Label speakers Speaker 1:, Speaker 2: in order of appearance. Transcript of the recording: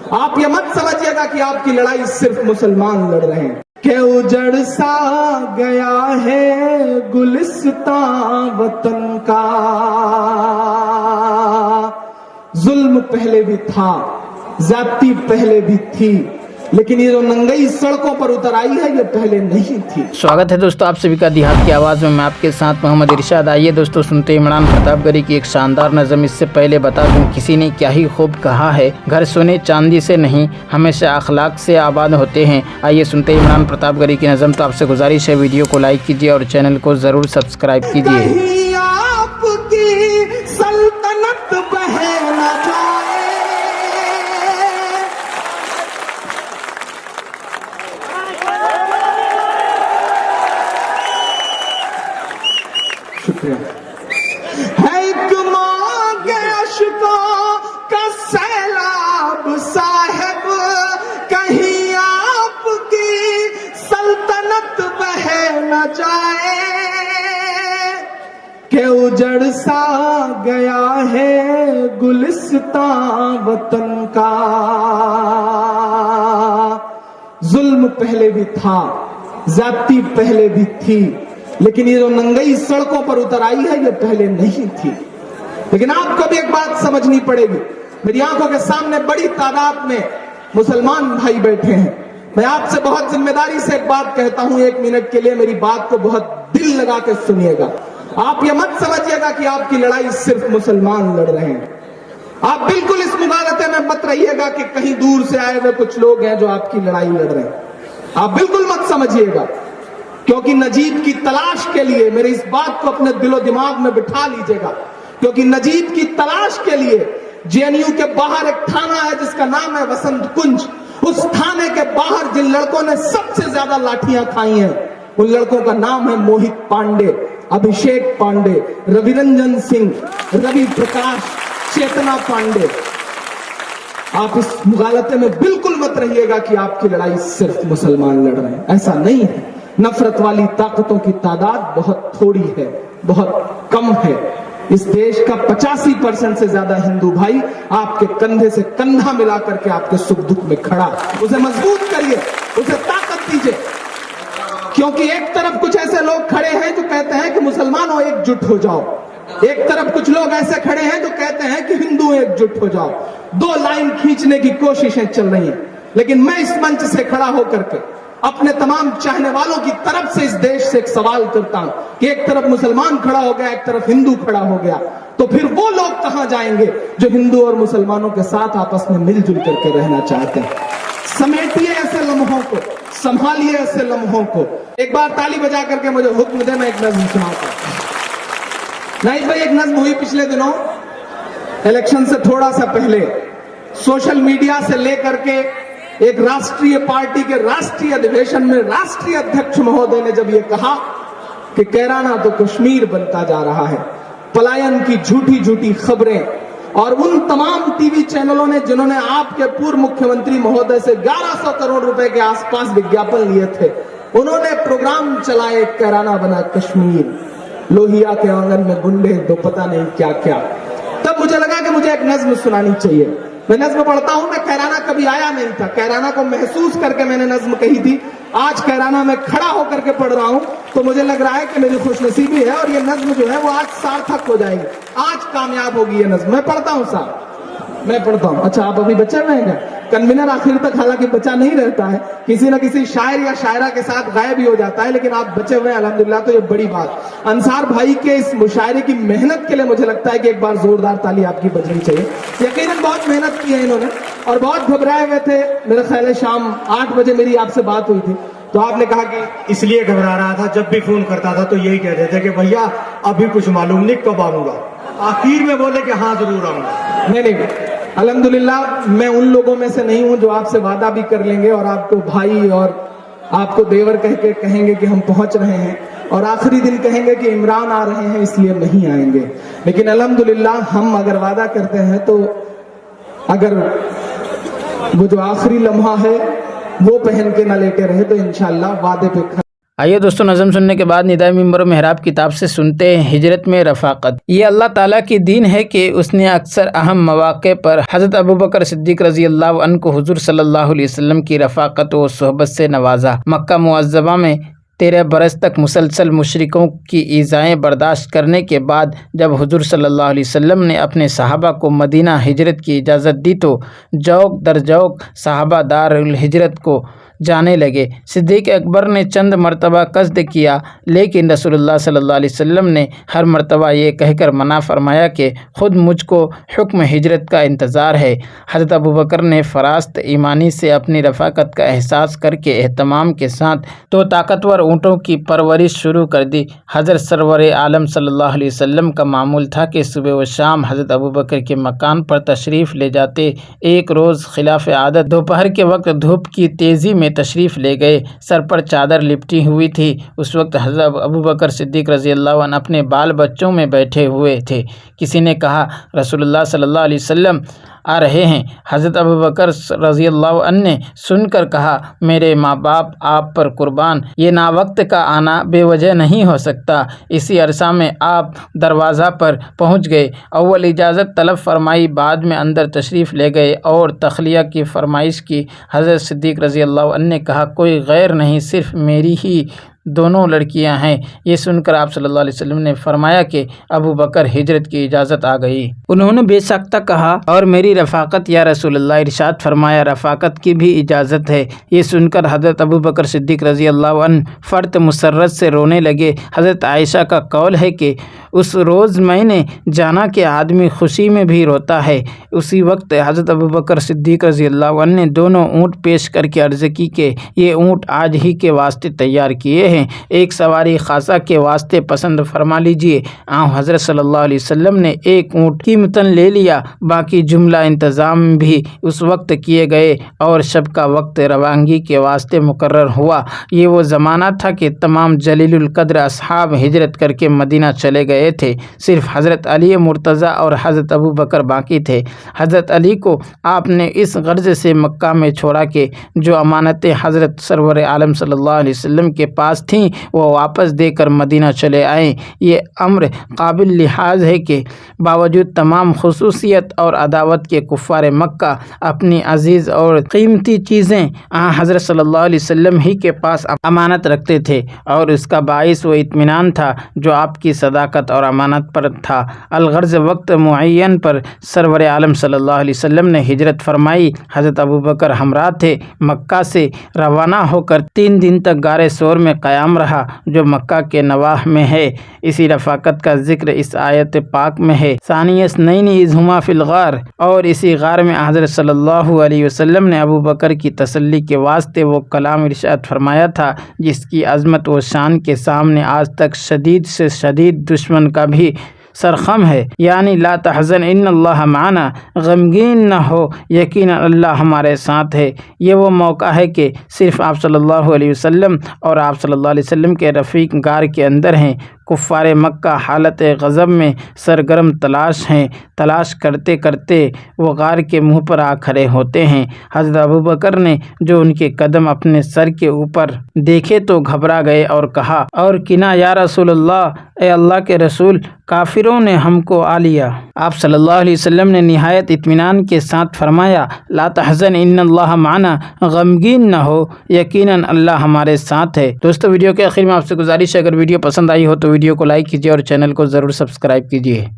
Speaker 1: आप ये मत समझिएगा कि आपकी लड़ाई सिर्फ मुसलमान लड़ रहे हैं। के उजड़ सा गया है गुलिस्तां वतन का, जुल्म पहले भी था, ज्यादती पहले भी थी, लेकिन ये जो नंगई सड़कों पर उतर आई है ये पहले नहीं थी।
Speaker 2: स्वागत है दोस्तों आप सभी का देहात की आवाज़ में। मैं आपके साथ मोहम्मद इरशाद। आइए दोस्तों सुनते इमरान प्रतापगढ़ी की एक शानदार नज़म। इससे पहले बता दूं किसी ने क्या ही खूब कहा है, घर सोने चांदी से नहीं हमेशा अखलाक से आबाद होते हैं। आइए सुनते इमरान प्रतापगढ़ी की नज़म। तो आपसे गुजारिश है वीडियो को लाइक कीजिए और चैनल को ज़रूर सब्सक्राइब कीजिए।
Speaker 1: शुक्रिया है एक मांगे अशकों का सैलाब साहब, कहीं आपकी सल्तनत बह न जाए, के उजड़ सा गया है गुलिस्तां वतन का, जुल्म पहले भी था, ज्यादती पहले भी थी, लेकिन ये जो नंगई सड़कों पर उतर आई है ये पहले नहीं थी। लेकिन आपको भी एक बात समझनी पड़ेगी, मेरी आंखों के सामने बड़ी तादाद में मुसलमान भाई बैठे हैं। मैं आपसे बहुत जिम्मेदारी से एक बात कहता हूं, 1 मिनट के लिए मेरी बात को बहुत दिल लगा के सुनिएगा। आप ये मत समझिएगा कि आपकी लड़ाई सिर्फ मुसलमान लड़ रहे हैं। आप बिल्कुल इस मुगालते में मत रहिएगा कि कहीं दूर से आए हुए कुछ लोग हैं जो आपकी लड़ाई लड़ रहे हैं। आप बिल्कुल मत समझिएगा, क्योंकि नजीब की तलाश के लिए, मेरे इस बात को अपने दिलो दिमाग में बिठा लीजिएगा, क्योंकि नजीब की तलाश के लिए जेएनयू के बाहर एक थाना है जिसका नाम है वसंत कुंज। उस थाने के बाहर जिन लड़कों ने सबसे ज्यादा लाठियां खाई हैं उन लड़कों का नाम है मोहित पांडे, अभिषेक पांडे, रविरंजन सिंह, रवि प्रकाश, चेतना पांडे। आप इस मुगालते में बिल्कुल मत रहिएगा कि आपकी लड़ाई सिर्फ मुसलमान लड़ रहे हैं, ऐसा नहीं है। नफरत वाली ताकतों की तादाद बहुत थोड़ी है, बहुत कम है। इस देश का 85% से ज्यादा हिंदू भाई आपके कंधे से कंधा मिला करके आपके सुख दुख में खड़ा। उसे मजबूत करिए, उसे ताकत दीजिए, क्योंकि एक तरफ कुछ ऐसे लोग खड़े हैं जो कहते हैं कि मुसलमानों एकजुट हो जाओ, एक तरफ कुछ लोग ऐसे खड़े हैं जो कहते हैं कि हिंदू एकजुट हो जाओ। 2 लाइन खींचने की कोशिशें चल रही हैं, लेकिन मैं इस मंच से खड़ा होकर के अपने तमाम चाहने वालों की तरफ से इस देश से एक सवाल करता हूं कि एक तरफ मुसलमान खड़ा हो गया, एक तरफ हिंदू खड़ा हो गया, तो फिर वो लोग कहां जाएंगे जो हिंदू और मुसलमानों के साथ आपस में मिलजुल करके रहना चाहते हैं। समेटिए ऐसे लम्हों को, संभालिए ऐसे लम्हों को। एक बार ताली बजा करके मुझे हुक्म दे, मैं एक नज्म सुनाता हूं। नहीं भाई, एक नज्म हुई पिछले दिनों इलेक्शन से थोड़ा सा पहले, सोशल मीडिया से लेकर के एक राष्ट्रीय पार्टी के राष्ट्रीय अधिवेशन में राष्ट्रीय अध्यक्ष महोदय ने जब ये कहा कि कैराना तो कश्मीर बनता जा रहा है, पलायन की झूठी झूठी खबरें, और उन तमाम टीवी चैनलों ने जिन्होंने आपके पूर्व मुख्यमंत्री महोदय से 1100 करोड़ रुपए के आसपास विज्ञापन लिए थे, उन्होंने प्रोग्राम चलाए कैराना बना कश्मीर, लोहिया के आंगन में गुंडे, तो पता नहीं क्या क्या। तब मुझे लगा कि मुझे एक नज्म सुनानी चाहिए। मैं नज्म पढ़ता हूं, मैं कैराना कभी आया नहीं था, कैराना को महसूस करके मैंने नज्म कही थी। आज कैराना में खड़ा होकर के पढ़ रहा हूं तो मुझे लग रहा है कि मेरी खुशनसीबी है और ये नज्म जो है वो आज सार्थक हो जाएगी, आज कामयाब होगी ये नज्म। मैं पढ़ता हूं साहब, मैं पढ़ता हूं। अच्छा, आप अभी बचे हुए हैं? कन्वीनर आखिर तक हालांकि बचा नहीं रहता है, किसी न किसी शायर या शायरा के साथ गायब भी हो जाता है, लेकिन आप बचे हुए हैं अल्हम्दुलिल्लाह, तो ये बड़ी बात। अंसार भाई के इस मुशायरे की मेहनत के लिए मुझे लगता है कि एक बार जोरदार ताली आपकी बजनी चाहिए। यकीनन बहुत मेहनत की है इन्होंने और बहुत घबराए हुए थे। मेरा ख्याल है शाम 8 बजे मेरी आपसे बात हुई थी, तो आपने कहा कि
Speaker 3: इसलिए घबरा रहा था, जब भी फोन करता था तो यही कहते थे कि भैया अभी कुछ मालूम नहीं कब आऊंगा। आखिर में बोले कि हाँ जरूर आऊंगा।
Speaker 1: नहीं, अल्हम्दुलिल्लाह मैं उन लोगों में से नहीं हूं जो आपसे वादा भी कर लेंगे और आपको भाई और आपको देवर कह के कहेंगे कि हम पहुंच रहे हैं, और आखिरी दिन कहेंगे कि इमरान आ रहे हैं इसलिए नहीं आएंगे। लेकिन अल्हम्दुलिल्लाह हम अगर वादा करते हैं तो अगर वो जो आखिरी लम्हा है वो पहन के ना लेटे रहे तो इंशाअल्लाह वादे पे
Speaker 2: आइए दोस्तों, नज़म सुनने के बाद निदाए मिंबर मेहराब किताब से सुनते हैं हिजरत में रफ़ाक़त। ये अल्लाह ताला की दीन है कि उसने अक्सर अहम मौक़े पर हज़रत अबू बकर सिद्दीक़ रज़ी अल्लाह अन्हु को हुज़ूर सल्लल्लाहु अलैहि वसल्लम की रफ़ाक़त व सोहबत से नवाजा। मक्का मुअज़्ज़मा में 13 बरस तक मुसलसल मुशरिकों की ईज़ाएँ बर्दाश्त करने के बाद जब हुज़ूर सल्लल्लाहु अलैहि वसल्लम ने अपने सहाबा को मदीना हिजरत की इजाज़त दी तो जौक दर जौक सहाबा दारुल हिजरत को जाने लगे। सिद्दीक़ अकबर ने चंद मरतबा कसद किया, लेकिन रसूलुल्लाह सल्लल्लाहु अलैहि वसल्लम ने हर मरतबा ये कहकर मना फरमाया कि ख़ुद मुझको हुक्म हिजरत का इंतज़ार है। हज़रत अबू बकर ने फ़रास्त ईमानी से अपनी रफ़ाक़त का एहसास करके एहतमाम के साथ तो ताकतवर ऊँटों की परवरिश शुरू कर दी। हज़रत सरवर आलम सल्लल्लाहु अलैहि वसल्लम का मामूल था कि सुबह व शाम हज़रत अबू बकर के मकान पर तशरीफ़ ले जाते। एक रोज़ खिलाफ़ आदत दोपहर के वक्त धूप की तेज़ी में तशरीफ़ ले गए। सर पर चादर लिपटी हुई थी। उस वक्त हज़रत अबू बकर सिद्दीक़ रज़ी अल्लाह अन्हु अपने बाल बच्चों में बैठे हुए थे। किसी ने कहा, रसूलुल्लाह सल्लल्लाहु अलैहि वसल्लम आ रहे हैं। हज़रत अबू बकर रज़ी अल्लाह अन्हु ने सुनकर कहा, मेरे माँ बाप आप पर कुर्बान, ये नावक्त का आना बेवजह नहीं हो सकता। इसी अरसा में आप दरवाज़ा पर पहुँच गए। अव्वल इजाज़त तलब फरमाई, बाद में अंदर तशरीफ़ ले गए और तखलिया की फरमाइश की। हज़रत सिद्दीक़ रज़ी अल्लाह अन्हु ने कहा, कोई गैर नहीं, सिर्फ़ मेरी ही दोनों लड़कियां हैं। ये सुनकर आप सल्लल्लाहु अलैहि वसल्लम ने फरमाया कि अबू बकर हिजरत की इजाज़त आ गई। उन्होंने बेसख्ता कहा, और मेरी रफ़ाक़त या रसूलुल्लाह, इरशाद फरमाया रफ़ाक़त की भी इजाज़त है। ये सुनकर हज़रत अबू बकर सिद्दीक़ रज़ी अल्लाह अन्हु फ़र्त मुसर्रत से रोने लगे। हज़रत आयशा का कौल है कि उस रोज़ मैंने जाना कि आदमी खुशी में भी रोता है। उसी वक्त हज़रत अबू बकर सिद्दीक़ रज़ी अल्लाह अन्हु ने दोनों ऊँट पेश करके अर्ज़ की कि ये ऊँट आज ही के वास्ते तैयार किए हैं, एक सवारी खासा के वास्ते पसंद फरमा लीजिए। हज़रत सल्लल्लाहु अलैहि वसल्लम ने एक ऊँट कीमतन ले लिया। बाकी जुमला इंतज़ाम भी उस वक्त किए गए और शब का वक्त रवानगी के वास्ते मुकर्रर हुआ। ये वो ज़माना था कि तमाम जलीलुल क़द्र असहाब हिजरत करके मदीना चले गए थे। सिर्फ हज़रत अली मुर्तज़ा और हज़रत अबू बकर बाकी थे। हज़रत अली को आपने इस गर्ज से मक्का में छोड़ा कि जो अमानतें हज़रत सरवर आलम सल्लल्लाहु अलैहि वसल्लम के पास थीं वो वापस देकर मदीना चले आए। ये अम्र काबिल लिहाज है कि बावजूद तमाम खुसूसियत और अदावत के कुफ़ार मक्का अपनी अजीज़ और कीमती चीज़ें हज़रत सल्लल्लाहु अलैहि वसल्लम ही के पास अमानत रखते थे, और इसका बाइस वो इत्मीनान था जो आपकी सदाकत और अमानत पर था। अलगर्ज़ वक्त मुअय्यन पर सरवर आलम सल्लल्लाहु अलैहि वसल्लम ने हिजरत फरमाई। हज़रत अबू बकर हमरा थे। मक्का से रवाना होकर 3 दिन तक गारे सोर में क़याम रहा जो मक्का के नवाह में है। इसी रफ़ाक़त का जिक्र इस आयत पाक में है, सानियस नैनी इज़ हुमा फिल गार। और इसी गार में हज़रत सल्लल्लाहु अलैहि वसल्लम ने अबू बकर की तसल्ली के वास्ते वो कलाम इरशाद फरमाया था जिसकी अज़मत व शान के सामने आज तक शदीद से शदीद दुश्मन का भी सरखम है, यानी ला तहज़न इन्नल्लाह माना, गमगीन न हो, यकीन अल्लाह हमारे साथ है। ये वो मौका है कि सिर्फ़ आप सल्लल्लाहु अलैहि वसल्लम और आप सल्लल्लाहु अलैहि वसल्लम के रफ़ीक गार के अंदर हैं। कुफ़ारे मक्का हालत गज़ब में सरगर्म तलाश हैं। तलाश करते करते वो गार के मुँह पर आ खड़े होते हैं। हज़रत अबू बकर ने जो उनके कदम अपने सर के ऊपर देखे तो घबरा गए और कहा, और किना या रसूलल्लाह, ए अल्लाह के रसूल, काफिरों ने हमको आ लिया। आप सल्लल्लाहु अलैहि वसल्लम ने निहायत इत्मीनान के साथ फरमाया, ला तहज़न इन्नल्लाह माना, गमगीन न हो, यकीनन अल्लाह हमारे साथ है। दोस्तों, वीडियो के आखिर में आपसे गुजारिश है, अगर वीडियो पसंद आई हो तो वीडियो को लाइक कीजिए और चैनल को ज़रूर सब्सक्राइब कीजिए।